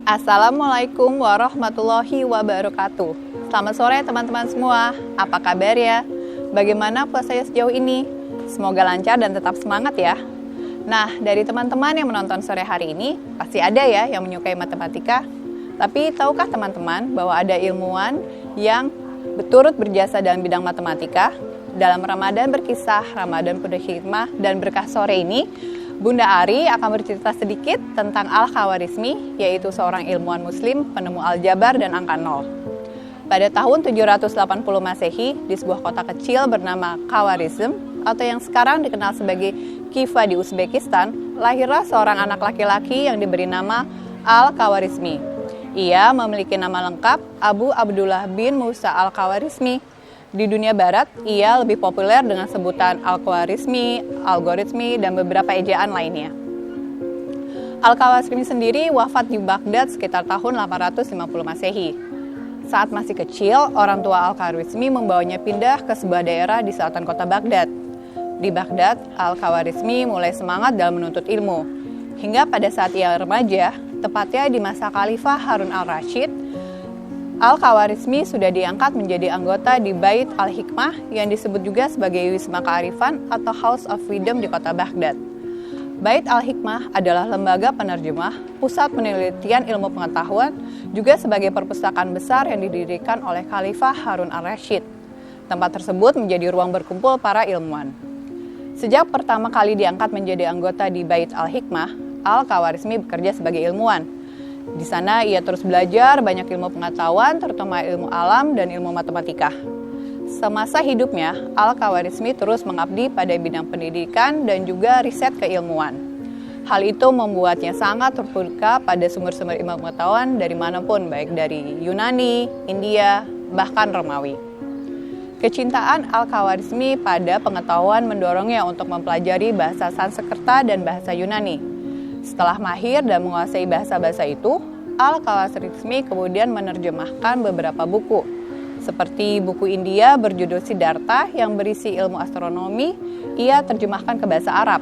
Assalamualaikum warahmatullahi wabarakatuh. Selamat sore teman-teman semua. Apa kabar ya? Bagaimana puasanya sejauh ini? Semoga lancar dan tetap semangat ya. Nah, dari teman-teman yang menonton sore hari ini, pasti ada ya yang menyukai matematika. Tapi tahukah teman-teman bahwa ada ilmuwan yang turut berjasa dalam bidang matematika? Dalam Ramadan berkisah, Ramadan penuh hikmah dan berkah sore ini, Bunda Ari akan bercerita sedikit tentang Al-Khawarizmi, yaitu seorang ilmuwan muslim, penemu aljabar dan angka nol. Pada tahun 780 Masehi, di sebuah kota kecil bernama Khawarizm, atau yang sekarang dikenal sebagai Khiva di Uzbekistan, lahirlah seorang anak laki-laki yang diberi nama Al-Khawarizmi. Ia memiliki nama lengkap Abu Abdullah bin Musa Al-Khawarizmi. Di dunia barat, ia lebih populer dengan sebutan Al-Khwarizmi, algoritmi, dan beberapa ejaan lainnya. Al-Khawarizmi sendiri wafat di Baghdad sekitar tahun 850 Masehi. Saat masih kecil, orang tua Al-Khawarizmi membawanya pindah ke sebuah daerah di selatan kota Baghdad. Di Baghdad, Al-Khawarizmi mulai semangat dalam menuntut ilmu. Hingga pada saat ia remaja, tepatnya di masa Khalifah Harun al-Rashid, Al-Khawarizmi sudah diangkat menjadi anggota di Bait Al-Hikmah yang disebut juga sebagai Wisma Kearifan atau House of Wisdom di kota Baghdad. Bait Al-Hikmah adalah lembaga penerjemah, pusat penelitian ilmu pengetahuan, juga sebagai perpustakaan besar yang didirikan oleh Khalifah Harun al-Rashid. Tempat tersebut menjadi ruang berkumpul para ilmuwan. Sejak pertama kali diangkat menjadi anggota di Bait Al-Hikmah, Al-Khawarizmi bekerja sebagai ilmuwan. Di sana ia terus belajar banyak ilmu pengetahuan, terutama ilmu alam dan ilmu matematika. Semasa hidupnya, Al-Khawarizmi terus mengabdi pada bidang pendidikan dan juga riset keilmuan. Hal itu membuatnya sangat terbuka pada sumber-sumber ilmu pengetahuan dari manapun, baik dari Yunani, India, bahkan Romawi. Kecintaan Al-Khawarizmi pada pengetahuan mendorongnya untuk mempelajari bahasa Sanskerta dan bahasa Yunani. Setelah mahir dan menguasai bahasa-bahasa itu, Al-Khawarizmi kemudian menerjemahkan beberapa buku, seperti buku India berjudul Siddhartha yang berisi ilmu astronomi, ia terjemahkan ke bahasa Arab.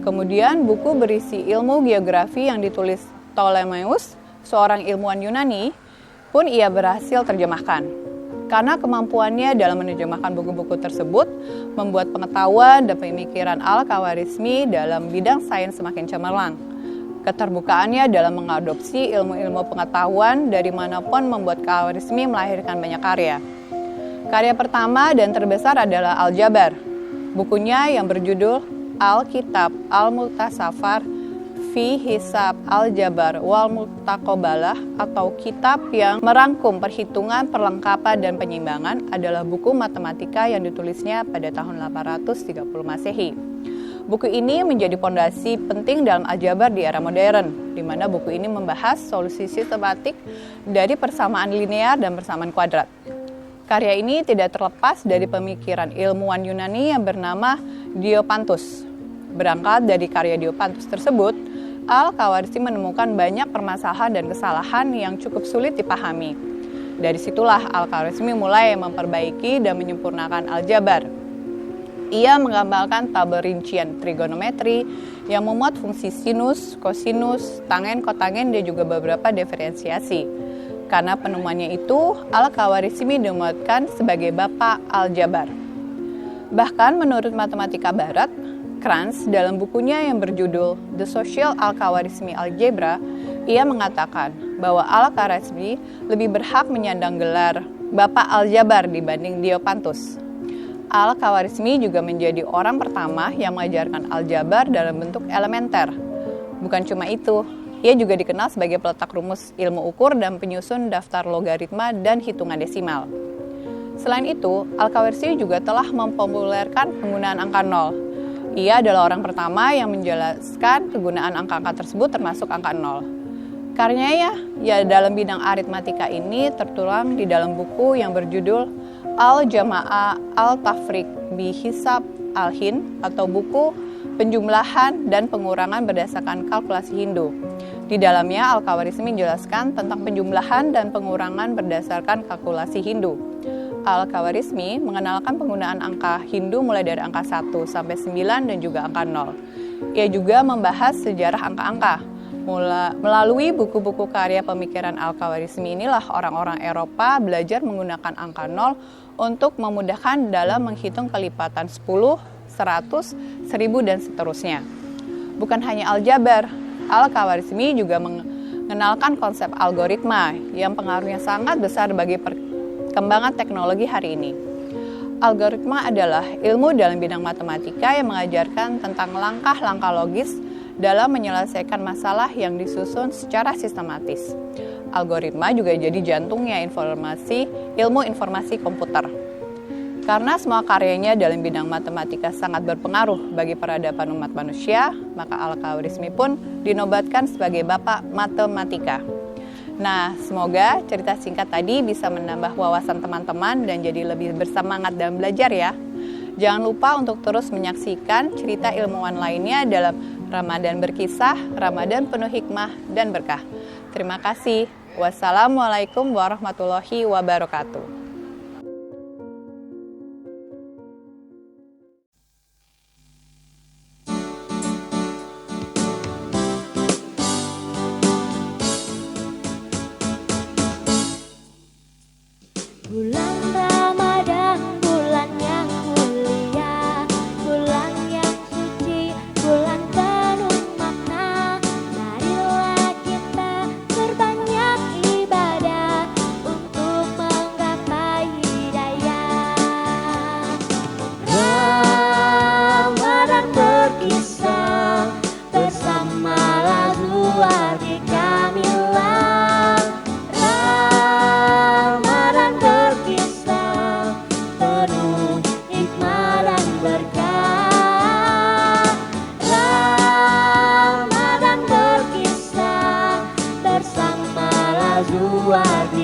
Kemudian buku berisi ilmu geografi yang ditulis Ptolemeus, seorang ilmuwan Yunani, pun ia berhasil terjemahkan. Karena kemampuannya dalam menerjemahkan buku-buku tersebut, membuat pengetahuan dan pemikiran Al-Khawarizmi dalam bidang sains semakin cemerlang. Keterbukaannya dalam mengadopsi ilmu-ilmu pengetahuan dari manapun membuat Khawarizmi melahirkan banyak karya. Karya pertama dan terbesar adalah Aljabar. Bukunya yang berjudul Al-Kitab Al-Mukhtasar fi Hisab Al-Jabar wal Mutaqabalah atau kitab yang merangkum perhitungan, perlengkapan, dan penyimbangan adalah buku matematika yang ditulisnya pada tahun 830 Masehi. Buku ini menjadi fondasi penting dalam aljabar di era modern, di mana buku ini membahas solusi sistematik dari persamaan linear dan persamaan kuadrat. Karya ini tidak terlepas dari pemikiran ilmuwan Yunani yang bernama Diopantus. Berangkat dari karya Diopantus tersebut, Al-Khawarizmi menemukan banyak permasalahan dan kesalahan yang cukup sulit dipahami. Dari situlah Al-Khawarizmi mulai memperbaiki dan menyempurnakan aljabar. Ia menggambarkan tabel rincian trigonometri yang memuat fungsi sinus, kosinus, tangen, kotangen, dan juga beberapa diferensiasi. Karena penemuannya itu, Al-Khawarizmi dimuatkan sebagai bapak aljabar. Bahkan menurut matematika barat, Kranz dalam bukunya yang berjudul The Social Al-Khawarizmi Algebra, ia mengatakan bahwa Al-Khawarizmi lebih berhak menyandang gelar Bapak Aljabar dibanding Diopantus. Al-Khawarizmi juga menjadi orang pertama yang mengajarkan aljabar dalam bentuk elementer. Bukan cuma itu, ia juga dikenal sebagai peletak rumus ilmu ukur dan penyusun daftar logaritma dan hitungan desimal. Selain itu, Al-Khawarizmi juga telah mempopulerkan penggunaan angka nol. Ia adalah orang pertama yang menjelaskan kegunaan angka-angka tersebut termasuk angka nol. Karyanya ya dalam bidang aritmatika ini tertuang di dalam buku yang berjudul Al-Jama'ah Al-Tafriq bi Hisab Al-Hind atau buku penjumlahan dan pengurangan berdasarkan kalkulasi Hindu. Di dalamnya Al-Khawarizmi menjelaskan tentang penjumlahan dan pengurangan berdasarkan kalkulasi Hindu. Al-Khawarizmi mengenalkan penggunaan angka Hindu mulai dari angka 1 sampai 9 dan juga angka 0. Ia juga membahas sejarah angka-angka, Melalui buku-buku karya pemikiran Al-Khawarizmi inilah orang-orang Eropa belajar menggunakan angka 0 untuk memudahkan dalam menghitung kelipatan 10, 100, 1000, dan seterusnya. Bukan hanya aljabar, Al-Khawarizmi juga mengenalkan konsep algoritma yang pengaruhnya sangat besar bagi perkembangan teknologi hari ini. Algoritma adalah ilmu dalam bidang matematika yang mengajarkan tentang langkah-langkah logis dalam menyelesaikan masalah yang disusun secara sistematis. Algoritma juga jadi jantungnya ilmu informasi komputer. Karena semua karyanya dalam bidang matematika sangat berpengaruh bagi peradaban umat manusia, maka Al-Khawarizmi pun dinobatkan sebagai Bapak Matematika. Nah, semoga cerita singkat tadi bisa menambah wawasan teman-teman dan jadi lebih bersemangat dalam belajar ya. Jangan lupa untuk terus menyaksikan cerita ilmuwan lainnya dalam Ramadan Berkisah, Ramadan Penuh Hikmah dan Berkah. Terima kasih. Wassalamualaikum warahmatullahi wabarakatuh. Bulan Ramadan, bulan yang mulia, bulan yang suci, bulan penuh makna. Marilah kita berbanyak ibadah untuk menggapai hidayah. Ramadan berkisah bersama Lazwadi Kamila. Penuh hikmah dan berkah. Ramadan berkisah bersama Lazwadi